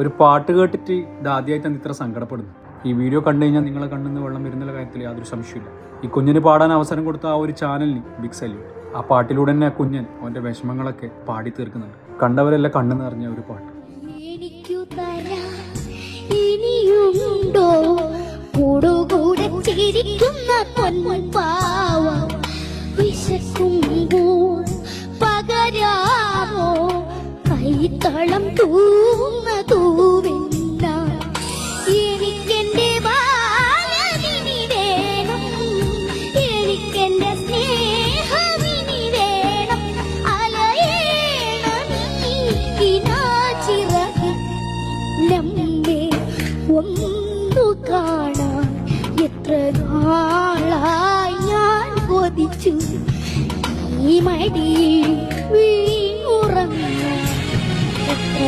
ഒരു പാട്ട് കേട്ടിട്ട് ഇത് ആദ്യമായിട്ടാണ് ഇത്ര സങ്കടപ്പെടുന്നത്. ഈ വീഡിയോ കണ്ടു കഴിഞ്ഞാൽ നിങ്ങളെ കണ്ണിന്ന് വെള്ളം വരുന്ന കാര്യത്തിൽ യാതൊരു സംശയമില്ല. ഈ കുഞ്ഞിന് പാടാൻ അവസരം കൊടുത്ത ആ ഒരു ചാനലിന് ബിഗ് സല്യൂട്ട്. ആ പാട്ടിലൂടെ തന്നെ കുഞ്ഞൻ അവൻ്റെ വിഷമങ്ങളൊക്കെ പാടി തീർക്കുന്നുണ്ട്. കണ്ടവരെല്ലാം കണ്ണു നിറഞ്ഞ ഒരു പാട്ട്. കൈത്തളം തൂന്ന തൂവില്ല എനിക്കെന്റെ ബാലവിനി വേണം, എനിക്കെന്റെ സ്നേഹവിനി വേണം. അലയേണമിനാചിറകിൽ നമ്മെ ഒന്നു കാണാൻ എത്ര നാളായി ഞാൻ കൊതിച്ചു. ഈ മടിയിൽ വീണുറങ്ങാൻ എത്ര